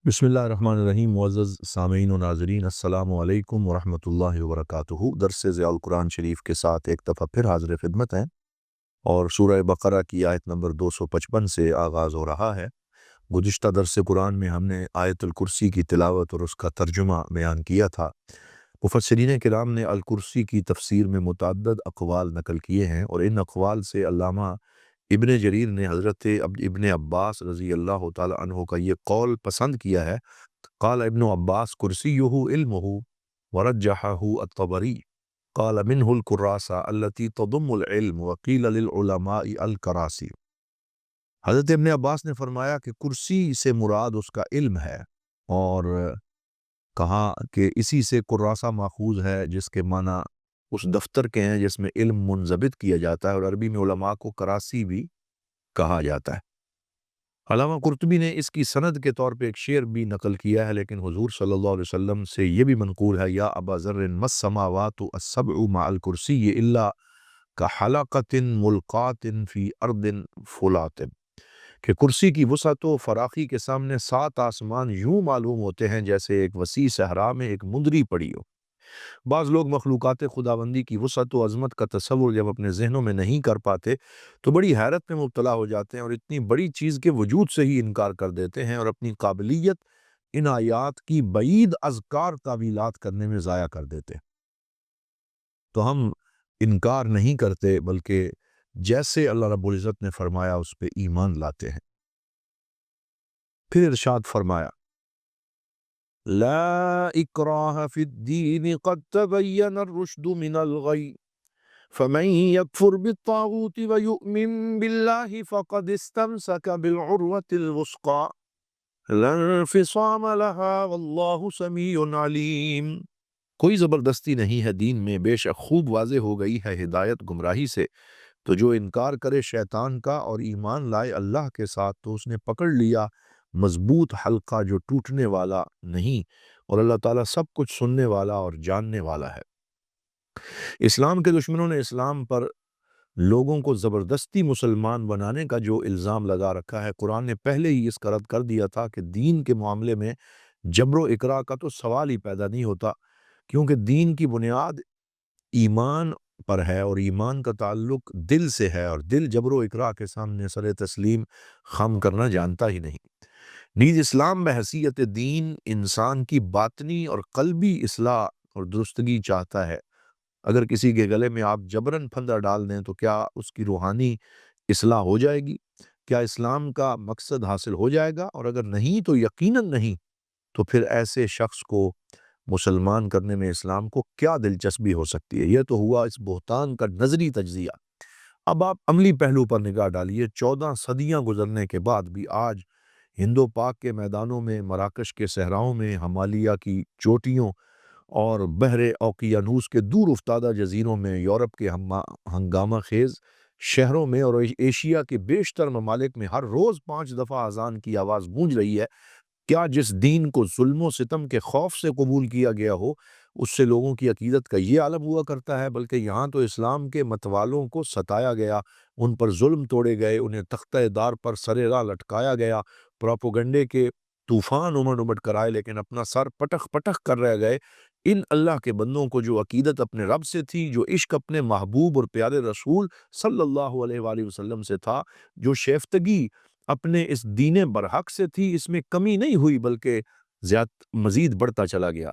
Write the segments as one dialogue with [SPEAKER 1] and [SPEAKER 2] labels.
[SPEAKER 1] بسم اللہ الرحمن الرحیم۔ معزز سامعین و ناظرین، السلام علیکم ورحمۃ اللہ وبرکاتہ۔ درس ضیاء القرآن شریف کے ساتھ ایک دفعہ پھر حاضر خدمت ہیں، اور سورہ بقرہ کی آیت نمبر 255 سے آغاز ہو رہا ہے۔ گزشتہ درس قرآن میں ہم نے آیت الکرسی کی تلاوت اور اس کا ترجمہ بیان کیا تھا۔ مفسرین کرام نے الکرسی کی تفسیر میں متعدد اقوال نقل کیے ہیں، اور ان اقوال سے علامہ ابن جریر نے حضرت ابن عباس رضی اللہ تعالی عنہ کا یہ قول پسند کیا ہے۔ قال ابن عباس کرسیہ علمہ ورجحہ الطبری قال منہ الکراسہ التي تضم العلم وقیل للعلماء الکراسی۔ حضرت ابن عباس نے فرمایا کہ کرسی سے مراد اس کا علم ہے، اور کہا کہ اسی سے کراسہ ماخوذ ہے، جس کے معنی اس دفتر کے ہیں جس میں علم منضبط کیا جاتا ہے، اور عربی میں علماء کو کراسی بھی کہا جاتا ہے۔ علامہ قرطبی نے اس کی سند کے طور پہ ایک شعر بھی نقل کیا ہے، لیکن حضور صلی اللہ علیہ وسلم سے یہ بھی منقول ہے، یا ابا ذر ما السماوات السبع مع الکرسی الا کحلقۃ ملقاۃ فی ارض فلات، کہ کرسی کی وسعت و فراخی کے سامنے 7 آسمان یوں معلوم ہوتے ہیں جیسے ایک وسیع صحرا میں ایک مندری پڑی ہو۔ بعض لوگ مخلوقات خداوندی کی وسعت و عظمت کا تصور جب اپنے ذہنوں میں نہیں کر پاتے تو بڑی حیرت میں مبتلا ہو جاتے ہیں، اور اتنی بڑی چیز کے وجود سے ہی انکار کر دیتے ہیں، اور اپنی قابلیت ان آیات کی بعید اذکار تعویلات کرنے میں ضائع کر دیتے ہیں۔ تو ہم انکار نہیں کرتے، بلکہ جیسے اللہ رب العزت نے فرمایا اس پہ ایمان لاتے ہیں۔ پھر ارشاد فرمایا، لا اکراہ فی الدین قد تبین الرشد من الغی فمن یکفر بالطاغوت ویؤمن باللہ فقد استمسک بالعروۃ الوثقی لا انفصام لها واللہ سمیع علیم۔ کوئی زبردستی نہیں ہے دین میں، بے شک خوب واضح ہو گئی ہے ہدایت گمراہی سے، تو جو انکار کرے شیطان کا اور ایمان لائے اللہ کے ساتھ تو اس نے پکڑ لیا مضبوط حلقہ جو ٹوٹنے والا نہیں، اور اللہ تعالیٰ سب کچھ سننے والا اور جاننے والا ہے۔ اسلام کے دشمنوں نے اسلام پر لوگوں کو زبردستی مسلمان بنانے کا جو الزام لگا رکھا ہے، قرآن نے پہلے ہی اس کا رد کر دیا تھا کہ دین کے معاملے میں جبر و اکراه کا تو سوال ہی پیدا نہیں ہوتا، کیونکہ دین کی بنیاد ایمان پر ہے، اور ایمان کا تعلق دل سے ہے، اور دل جبر و اکراه کے سامنے سر تسلیم خم کرنا جانتا ہی نہیں۔ نیز اسلام بحیثیت دین انسان کی باطنی اور قلبی اصلاح اور درستگی چاہتا ہے۔ اگر کسی کے گلے میں آپ جبراً پھندا ڈال دیں تو کیا اس کی روحانی اصلاح ہو جائے گی؟ کیا اسلام کا مقصد حاصل ہو جائے گا؟ اور اگر نہیں تو یقیناً نہیں، تو پھر ایسے شخص کو مسلمان کرنے میں اسلام کو کیا دلچسپی ہو سکتی ہے؟ یہ تو ہوا اس بہتان کا نظری تجزیہ۔ اب آپ عملی پہلو پر نگاہ ڈالیے۔ 14 صدیاں گزرنے کے بعد بھی آج ہند و پاک کے میدانوں میں، مراکش کے صحراؤں میں، ہمالیہ کی چوٹیوں اور بحر اوقیانوس کے دور افتادہ جزیروں میں، یورپ کے ہنگامہ خیز شہروں میں، اور ایشیا کے بیشتر ممالک میں ہر روز 5 دفعہ اذان کی آواز گونج رہی ہے۔ کیا جس دین کو ظلم و ستم کے خوف سے قبول کیا گیا ہو، اس سے لوگوں کی عقیدت کا یہ عالم ہوا کرتا ہے؟ بلکہ یہاں تو اسلام کے متوالوں کو ستایا گیا، ان پر ظلم توڑے گئے، انہیں تختہ دار پر سر راہ لٹکایا گیا، پروپیگنڈے کے طوفان امڑ امڑ کر آئے، لیکن اپنا سر پٹخ پٹخ کر رہ گئے۔ ان اللہ کے بندوں کو جو عقیدت اپنے رب سے تھی، جو عشق اپنے محبوب اور پیارے رسول صلی اللہ علیہ وآلہ وسلم سے تھا، جو شیفتگی اپنے اس دین برحق سے تھی، اس میں کمی نہیں ہوئی بلکہ مزید بڑھتا چلا گیا۔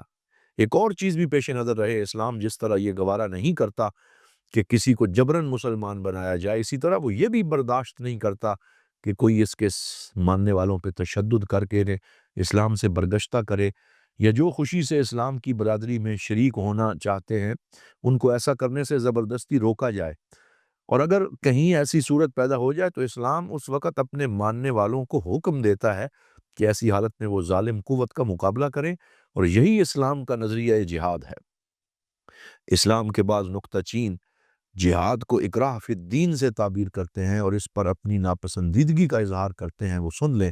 [SPEAKER 1] ایک اور چیز بھی پیش نظر رہے، اسلام جس طرح یہ گوارہ نہیں کرتا کہ کسی کو جبراً مسلمان بنایا جائے، اسی طرح وہ یہ بھی برداشت نہیں کرتا کہ کوئی اس کے ماننے والوں پہ تشدد کر کے انہیں اسلام سے برگشتہ کرے، یا جو خوشی سے اسلام کی برادری میں شریک ہونا چاہتے ہیں ان کو ایسا کرنے سے زبردستی روکا جائے۔ اور اگر کہیں ایسی صورت پیدا ہو جائے تو اسلام اس وقت اپنے ماننے والوں کو حکم دیتا ہے کہ ایسی حالت میں وہ ظالم قوت کا مقابلہ کریں، اور یہی اسلام کا نظریہ جہاد ہے۔ اسلام کے بعض نکتہ چین جہاد کو اکراہ فی الدین سے تعبیر کرتے ہیں اور اس پر اپنی ناپسندیدگی کا اظہار کرتے ہیں، وہ سن لیں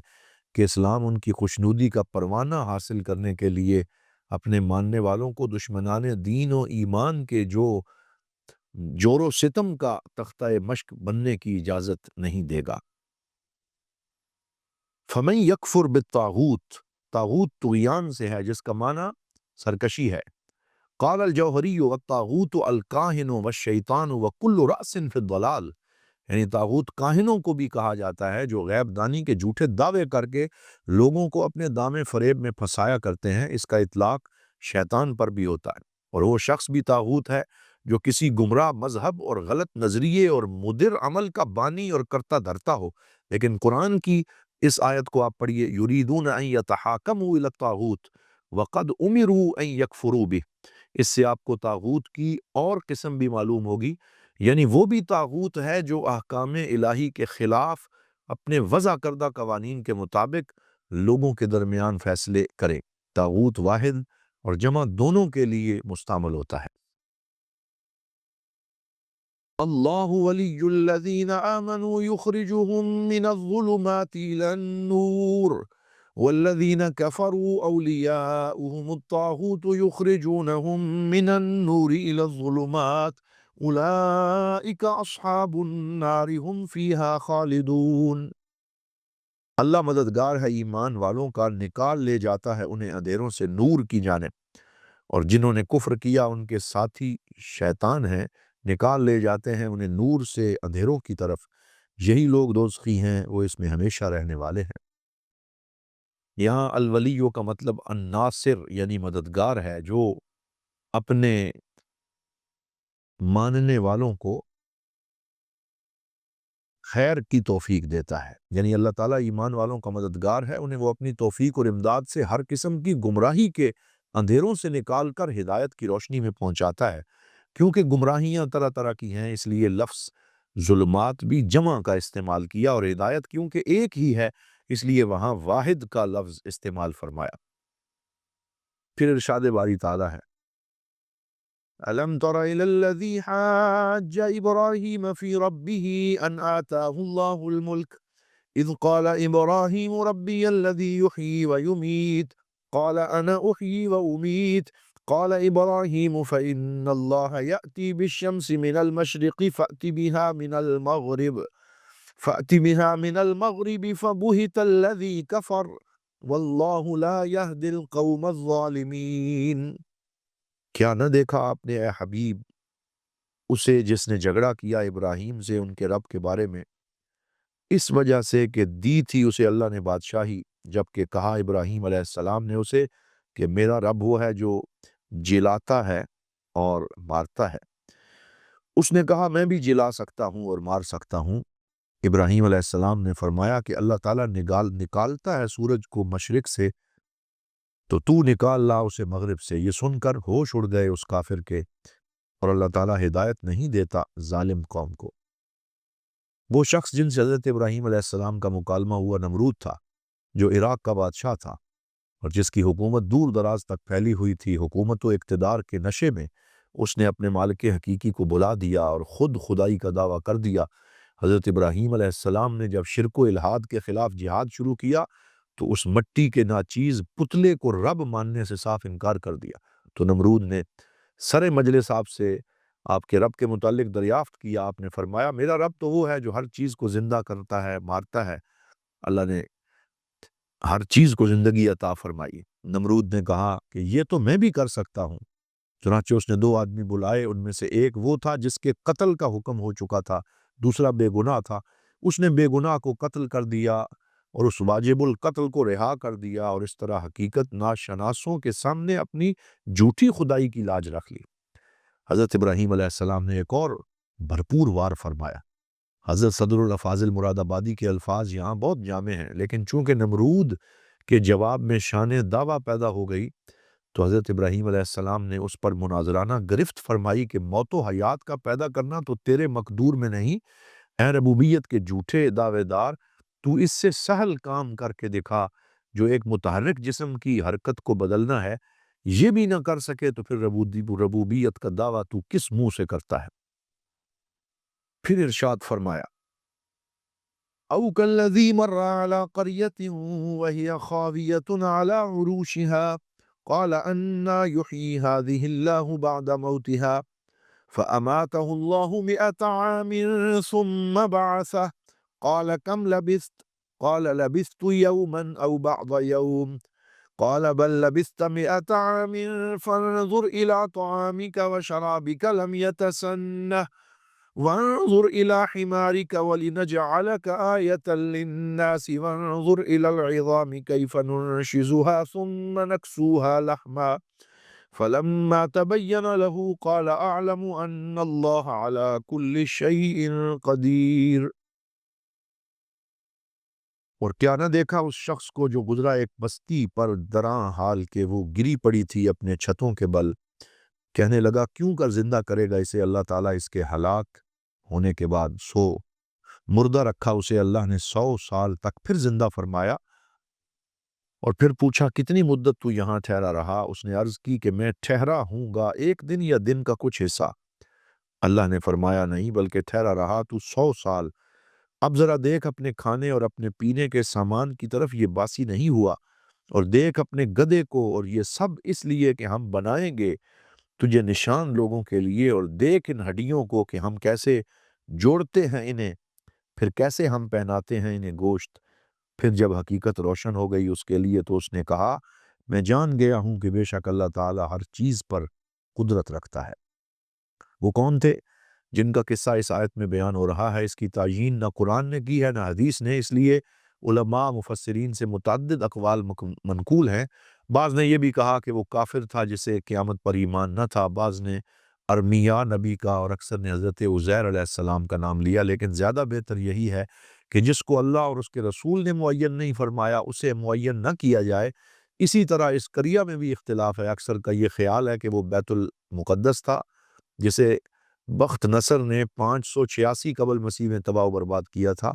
[SPEAKER 1] کہ اسلام ان کی خوشنودی کا پروانہ حاصل کرنے کے لیے اپنے ماننے والوں کو دشمنان دین و ایمان کے جو جور و ستم کا تختہ مشق بننے کی اجازت نہیں دے گا۔ فمن یکفر بالطاغوت، طاغوت طغیان سے ہے، جس کا معنی سرکشی ہے۔ قال الجوہری والطاغوت الکاہن والشیطان وکل رأس فی الضلال، یعنی طاغوت کاہنوں کو بھی کہا جاتا ہے جو غیب دانی کے جھوٹے دعوے کر کے لوگوں کو اپنے دامے فریب میں پھنسایا کرتے ہیں۔ اس کا اطلاق شیطان پر بھی ہوتا ہے، اور وہ شخص بھی طاغوت ہے جو کسی گمراہ مذہب اور غلط نظریے اور مضر عمل کا بانی اور کرتا دھرتا ہو۔ لیکن قرآن کی اس آیت کو آپ پڑھیے، یریدون ان یتحاکموا الی الطاغوت وقد امروا ان یکفروا بہ، اس سے آپ کو طاغوت کی اور قسم بھی معلوم ہوگی، یعنی وہ بھی طاغوت ہے جو احکام الہی کے خلاف اپنے وضع کردہ قوانین کے مطابق لوگوں کے درمیان فیصلے کرے۔ طاغوت واحد اور جمع دونوں کے لیے مستعمل ہوتا ہے۔ اللہ ولی الذین آمنوا یخرجهم من الظلمات الی النور والذین کفروا اولیاؤهم الطاغوت یخرجونهم من النور الی الظلمات اولئک اصحاب النار هم فیہا خالدون۔ اللہ مددگار ہے ایمان والوں کا، نکال لے جاتا ہے انہیں اندھیروں سے نور کی جانب، اور جنہوں نے کفر کیا ان کے ساتھی شیطان ہیں، نکال لے جاتے ہیں انہیں نور سے اندھیروں کی طرف، یہی لوگ دوزخی ہیں، وہ اس میں ہمیشہ رہنے والے ہیں۔ یہاں الولیوں کا مطلب الناصر یعنی مددگار ہے، جو اپنے ماننے والوں کو خیر کی توفیق دیتا ہے، یعنی اللہ تعالیٰ ایمان والوں کا مددگار ہے، انہیں وہ اپنی توفیق اور امداد سے ہر قسم کی گمراہی کے اندھیروں سے نکال کر ہدایت کی روشنی میں پہنچاتا ہے۔ کیونکہ گمراہیاں طرح طرح کی ہیں، اس لیے لفظ ظلمات بھی جمع کا استعمال کیا، اور ہدایت کیونکہ ایک ہی ہے اس لیے وہاں واحد کا لفظ استعمال فرمایا۔ پھر ارشاد باری تعالیٰ ہے، أَلَمْ تَرَ إِلَى الَّذِي حَاجَّ إِبْرَاهِيمَ فِي رَبِّهِ أَنْ آتَاهُ اللَّهُ الْمُلْكَ إِذْ قَالَ إِبْرَاهِيمُ رَبِّيَ الَّذِي يُحْيِي وَيُمِيتُ قَالَ أَنَا أُحْيِي وَأُمِيتُ قَالَ إِبْرَاهِيمُ فَإِنَّ اللَّهَ يَأْتِي بِالشَّمْسِ مِنَ الْمَشْرِقِ فَأْتِ بِهَا مِنَ الْمَغْرِبِ فَبُهِتَ الَّذِي كَفَرَ وَاللَّهُ لَا يَهْدِي الْقَوْمَ الظَّالِمِينَ۔ کیا نہ دیکھا آپ نے اے حبیب اسے جس نے جھگڑا کیا ابراہیم سے ان کے رب کے بارے میں، اس وجہ سے کہ دی تھی اسے اللہ نے بادشاہی، جبکہ کہا ابراہیم علیہ السلام نے اسے کہ میرا رب وہ ہے جو جلاتا ہے اور مارتا ہے۔ اس نے کہا میں بھی جلا سکتا ہوں اور مار سکتا ہوں۔ ابراہیم علیہ السلام نے فرمایا کہ اللہ تعالیٰ نکالتا ہے سورج کو مشرق سے، تو نکال لا اسے مغرب سے۔ یہ سن کر ہوش اڑ گئے اس کافر کے، اور اللہ تعالیٰ ہدایت نہیں دیتا ظالم قوم کو۔ وہ شخص جن سے حضرت ابراہیم علیہ السلام کا مکالمہ ہوا نمرود تھا، جو عراق کا بادشاہ تھا اور جس کی حکومت دور دراز تک پھیلی ہوئی تھی۔ حکومت و اقتدار کے نشے میں اس نے اپنے مالک حقیقی کو بلا دیا اور خود خدائی کا دعویٰ کر دیا۔ حضرت ابراہیم علیہ السلام نے جب شرک و الحاد کے خلاف جہاد شروع کیا تو اس مٹی کے ناچیز پتلے کو رب ماننے سے صاف انکار کر دیا۔ تو نمرود نے سر مجلس آپ سے آپ کے رب کے متعلق دریافت کیا۔ آپ نے فرمایا میرا رب تو وہ ہے جو ہر چیز کو زندہ کرتا ہے، مارتا ہے۔ اللہ نے ہر چیز کو زندگی عطا فرمائی۔ نمرود نے کہا کہ یہ تو میں بھی کر سکتا ہوں۔ چنانچہ اس نے 2 آدمی بلائے، ان میں سے ایک وہ تھا جس کے قتل کا حکم ہو چکا تھا، دوسرا بے گناہ تھا۔ اس نے بے گناہ کو قتل کر دیا اور اس واجب القتل کو رہا کر دیا، اور اس طرح حقیقت ناشناسوں کے سامنے اپنی جھوٹی خدائی کی لاج رکھ لی۔ حضرت ابراہیم علیہ السلام نے ایک اور بھرپور وار فرمایا۔ حضرت صدر الافاضل مراد آبادی کے الفاظ یہاں بہت جامع ہیں، لیکن چونکہ نمرود کے جواب میں شان دعویٰ پیدا ہو گئی تو حضرت ابراہیم علیہ السلام نے اس پر مناظرانہ گرفت فرمائی کہ موت و حیات کا پیدا کرنا تو تیرے مقدور میں نہیں، اے ربوبیت کے جھوٹے دعوے دار، تو اس سے سہل کام کر کے دکھا جو ایک متحرک جسم کی حرکت کو بدلنا ہے، یہ بھی نہ کر سکے تو پھر ربوبیت کا دعویٰ تو کس منہ سے کرتا ہے؟ پھر ارشاد فرمایا او کالذی مر علی قریۃ وہی خاویۃ علی عروشها قال انا یحیی هذه اللہ بعد موتها فأماته الله 100 عام ثم بعثه قال كم لبثت قال لبثت يوما أو بعض يوم قال بل لبثت 100 عام فانظر إلى طعامك وشرابك لم يتسنه وانظر إلى حمارك ولنجعلك آية للناس وانظر إلى العظام كيف ننشزها ثم نكسوها لحما فلما تبين له قال أعلم أن الله على كل شيء قدير۔ اور کیا نہ دیکھا اس شخص کو جو گزرا ایک بستی پر دراں حال کہ وہ گری پڑی تھی اپنے چھتوں کے بل، کہنے لگا کیوں کر زندہ کرے گا اسے اللہ تعالیٰ اس کے ہلاک ہونے کے بعد، سو مردہ رکھا اسے اللہ نے 100 سال تک، پھر زندہ فرمایا اور پھر پوچھا کتنی مدت تو یہاں ٹھہرا رہا؟ اس نے عرض کی کہ میں ٹھہرا ہوں گا 1 دن یا دن کا کچھ حصہ۔ اللہ نے فرمایا نہیں بلکہ ٹھہرا رہا تو 100 سال۔ اب ذرا دیکھ اپنے کھانے اور اپنے پینے کے سامان کی طرف، یہ باسی نہیں ہوا، اور دیکھ اپنے گدھے کو، اور یہ سب اس لیے کہ ہم بنائیں گے تجھے نشان لوگوں کے لیے، اور دیکھ ان ہڈیوں کو کہ ہم کیسے جوڑتے ہیں انہیں، پھر کیسے ہم پہناتے ہیں انہیں گوشت۔ پھر جب حقیقت روشن ہو گئی اس کے لیے تو اس نے کہا میں جان گیا ہوں کہ بے شک اللہ تعالیٰ ہر چیز پر قدرت رکھتا ہے۔ وہ کون تھے جن کا قصہ اس آیت میں بیان ہو رہا ہے؟ اس کی تعیین نہ قرآن نے کی ہے نہ حدیث نے، اس لیے علماء مفسرین سے متعدد اقوال منقول ہیں۔ بعض نے یہ بھی کہا کہ وہ کافر تھا جسے قیامت پر ایمان نہ تھا، بعض نے ارمیا نبی کا، اور اکثر نے حضرت عزیر علیہ السلام کا نام لیا، لیکن زیادہ بہتر یہی ہے کہ جس کو اللہ اور اس کے رسول نے معین نہیں فرمایا اسے معین نہ کیا جائے۔ اسی طرح اس قریہ میں بھی اختلاف ہے، اکثر کا یہ خیال ہے کہ وہ بیت المقدس تھا جسے بخت نصر نے 586 قبل مسیح میں تباہ و برباد کیا تھا۔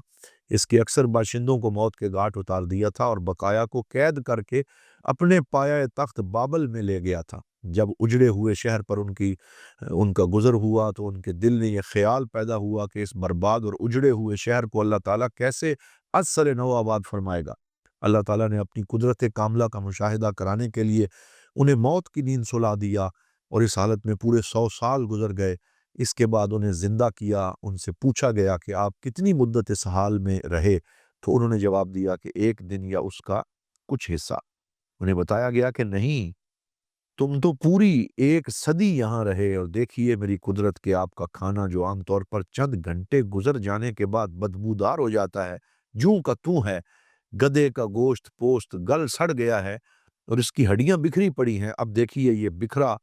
[SPEAKER 1] اس کے اکثر باشندوں کو موت کے گھاٹ اتار دیا تھا اور بقایا کو قید کر کے اپنے پایہ تخت بابل میں لے گیا تھا۔ جب اجڑے ہوئے شہر پر ان کا گزر ہوا تو ان کے دل میں یہ خیال پیدا ہوا کہ اس برباد اور اجڑے ہوئے شہر کو اللہ تعالیٰ کیسے از سر نو آباد فرمائے گا۔ اللہ تعالیٰ نے اپنی قدرت کاملہ کا مشاہدہ کرانے کے لیے انہیں موت کی نیند سلا دیا، اور اس حالت میں پورے 100 سال گزر گئے۔ اس کے بعد انہیں زندہ کیا، ان سے پوچھا گیا کہ آپ کتنی مدت اس حال میں رہے، تو انہوں نے جواب دیا کہ 1 دن یا اس کا کچھ حصہ۔ انہیں بتایا گیا کہ نہیں، تم تو پوری 1 صدی یہاں رہے، اور دیکھیے میری قدرت کہ آپ کا کھانا جو عام طور پر چند گھنٹے گزر جانے کے بعد بدبودار ہو جاتا ہے، جوں کا توں ہے، گدھے کا گوشت پوست گل سڑ گیا ہے اور اس کی ہڈیاں بکھری پڑی ہیں۔ اب دیکھیے یہ بکھرا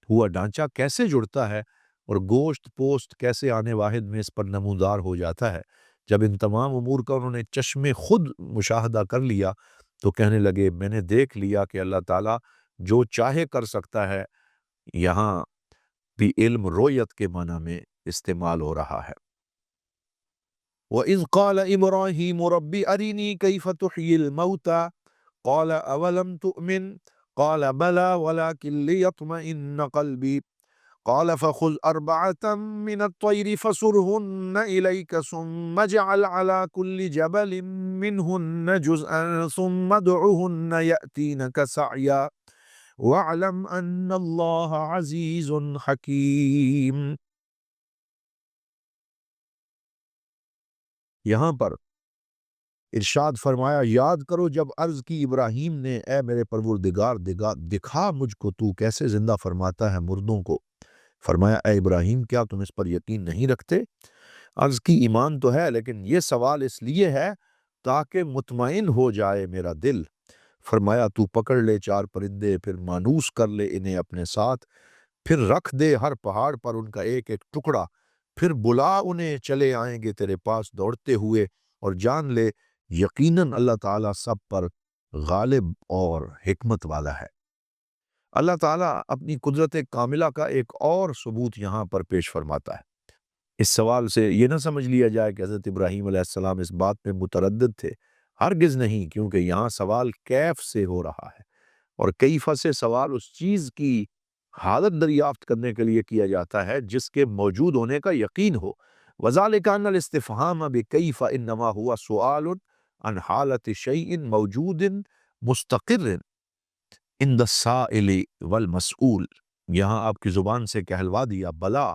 [SPEAKER 1] ہوا ڈھانچہ کیسے جڑتا ہے، اور گوشت پوست کیسے آنے واحد میں اس پر نمودار ہو جاتا ہے۔ جب ان تمام امور کا انہوں نے چشم خود مشاہدہ کر لیا تو کہنے لگے میں نے دیکھ لیا کہ اللہ تعالیٰ جو چاہے کر سکتا ہے۔ یہاں بھی علم رویت کے معنی میں استعمال ہو رہا ہے۔ وَإِذْ قَالَ إِبْرَاهِيمُ رَبِّ أَرِنِي كَيْفَ تُحْيِي الْمَوْتَى قَالَ أَوَلَمْ تُؤْمِنْ قَالَ بَلَى وَلَكِنْ لِيَطْمَئِنَّ قَلْبِي قال فخذ 4 من الطير فصرهن إليك ثم اجعل على كل جبل منهن جزءا ثم ادعهن يأتينك سعيا واعلم أن الله عزيز حكيم۔ یہاں پر ارشاد فرمایا یاد کرو جب عرض کی ابراہیم نے اے میرے پروردگار دکھا مجھ کو تو کیسے زندہ فرماتا ہے مردوں کو۔ فرمایا اے ابراہیم کیا تم اس پر یقین نہیں رکھتے؟ عرض کی ایمان تو ہے، لیکن یہ سوال اس لیے ہے تاکہ مطمئن ہو جائے میرا دل۔ فرمایا تو پکڑ لے 4 پرندے، پھر مانوس کر لے انہیں اپنے ساتھ، پھر رکھ دے ہر پہاڑ پر ان کا ایک ایک ٹکڑا، پھر بلا انہیں چلے آئیں گے تیرے پاس دوڑتے ہوئے، اور جان لے یقیناً اللہ تعالیٰ سب پر غالب اور حکمت والا ہے۔ اللہ تعالیٰ اپنی قدرت کاملہ کا ایک اور ثبوت یہاں پر پیش فرماتا ہے۔ اس سوال سے یہ نہ سمجھ لیا جائے کہ حضرت ابراہیم علیہ السلام اس بات میں متردد تھے، ہرگز نہیں، کیونکہ یہاں سوال کیف سے ہو رہا ہے، اور کیفہ سے سوال اس چیز کی حالت دریافت کرنے کے لیے کیا جاتا ہے جس کے موجود ہونے کا یقین ہو۔ وَذَلِكَ أَنَّ الْإِسْتِفْهَامَ بِكَيْفَ إِنَّمَا هُوَ سُؤَالٌ عَنْ حَالَةِ شَيْءٍ مَوْجُودٍ مُسْتَقِرٍ عند السائل والمسئول۔ یہاں آپ کی زبان سے کہلوا دیا بلا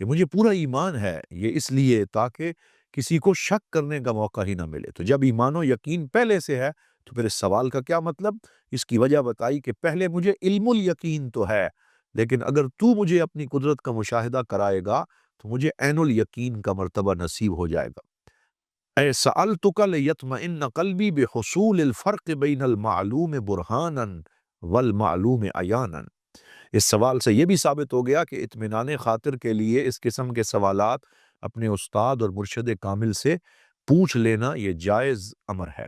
[SPEAKER 1] کہ مجھے پورا ایمان ہے، یہ اس لیے تاکہ کسی کو شک کرنے کا موقع ہی نہ ملے۔ تو جب ایمان و یقین پہلے سے ہے تو پھر اس سوال کا کیا مطلب؟ اس کی وجہ بتائی کہ پہلے مجھے علم الیقین تو ہے، لیکن اگر تو مجھے اپنی قدرت کا مشاہدہ کرائے گا تو مجھے عین الیقین کا مرتبہ نصیب ہو جائے گا۔ اے سألتک لیطمئن قلبی بحصول الفرق بین المعلوم برہانا والمعلوم عیانا۔ اس سوال سے یہ بھی ثابت ہو گیا کہ اطمینان خاطر کے لیے اس قسم کے سوالات اپنے استاد اور مرشد کامل سے پوچھ لینا یہ جائز امر ہے۔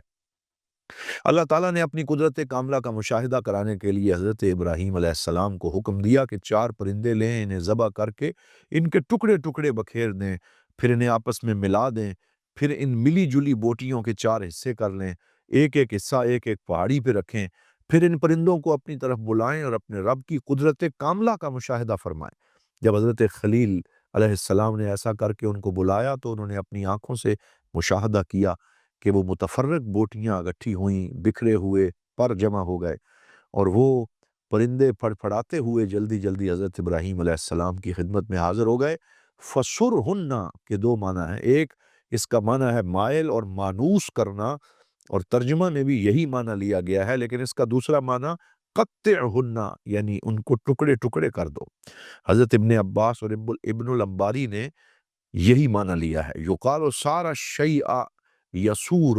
[SPEAKER 1] اللہ تعالیٰ نے اپنی قدرت کاملہ کا مشاہدہ کرانے کے لیے حضرت ابراہیم علیہ السلام کو حکم دیا کہ 4 پرندے لیں، انہیں ذبح کر کے ان کے ٹکڑے ٹکڑے بکھیر دیں، پھر انہیں آپس میں ملا دیں، پھر ان ملی جلی بوٹیوں کے 4 حصے کر لیں، ایک ایک حصہ ایک ایک پہاڑی پہ رکھیں، پھر ان پرندوں کو اپنی طرف بلائیں اور اپنے رب کی قدرت کاملہ کا مشاہدہ فرمائیں۔ جب حضرت خلیل علیہ السلام نے ایسا کر کے ان کو بلایا تو انہوں نے اپنی آنکھوں سے مشاہدہ کیا کہ وہ متفرق بوٹیاں گٹھی ہوئیں، بکھرے ہوئے پر جمع ہو گئے، اور وہ پرندے پھڑپھڑاتے ہوئے جلدی جلدی حضرت ابراہیم علیہ السلام کی خدمت میں حاضر ہو گئے۔ فَسُرْهُنَّ کے 2 معنی ہیں، ایک اس کا معنی ہے مائل اور مانوس کرنا، اور ترجمہ میں بھی یہی معنی لیا گیا ہے، لیکن اس کا دوسرا معنی قطعہن یعنی ان کو ٹکڑے ٹکڑے کر دو۔ حضرت ابن عباس اور ابن الانباری نے یہی معنی لیا ہے۔ یقال سار الشیء یسور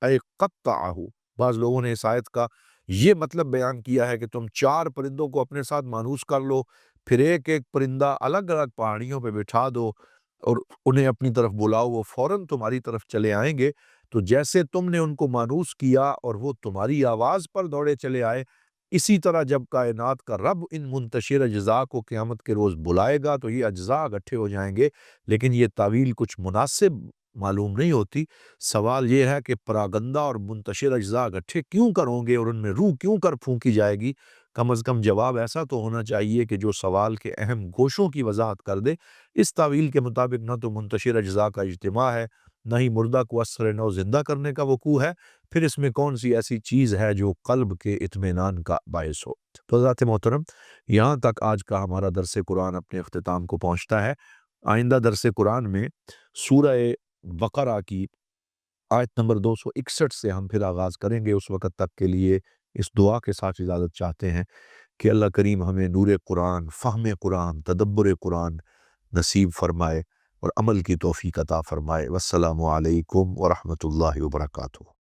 [SPEAKER 1] اے قطعہ۔ بعض لوگوں نے اس آیت کا یہ مطلب بیان کیا ہے کہ تم 4 پرندوں کو اپنے ساتھ مانوس کر لو، پھر ایک ایک پرندہ الگ الگ پہاڑیوں پہ بٹھا دو اور انہیں اپنی طرف بلاؤ، وہ فوراً تمہاری طرف چلے آئیں گے۔ تو جیسے تم نے ان کو مانوس کیا اور وہ تمہاری آواز پر دوڑے چلے آئے، اسی طرح جب کائنات کا رب ان منتشر اجزاء کو قیامت کے روز بلائے گا تو یہ اجزاء اکٹھے ہو جائیں گے۔ لیکن یہ تعویل کچھ مناسب معلوم نہیں ہوتی۔ سوال یہ ہے کہ پراگندہ اور منتشر اجزاء اکٹھے کیوں کرو گے اور ان میں روح کیوں کر پھونکی جائے گی؟ کم از کم جواب ایسا تو ہونا چاہیے کہ جو سوال کے اہم گوشوں کی وضاحت کر دے۔ اس تعویل کے مطابق نہ تو منتشر اجزاء کا اجتماع ہے، نہ ہی مردہ کو اثر نو زندہ کرنے کا وقوع ہے، پھر اس میں کون سی ایسی چیز ہے جو قلب کے اطمینان کا باعث ہو؟ تو حضرات محترم، یہاں تک آج کا ہمارا درس قرآن اپنے اختتام کو پہنچتا ہے۔ آئندہ درس قرآن میں سورہ بقرہ کی آیت نمبر 261 سے ہم پھر آغاز کریں گے۔ اس وقت تک کے لیے اس دعا کے ساتھ اجازت چاہتے ہیں کہ اللہ کریم ہمیں نور قرآن، فہم قرآن، تدبر قرآن نصیب فرمائے اور عمل کی توفیق عطا فرمائے۔ والسلام علیکم ورحمۃ اللہ وبرکاتہ۔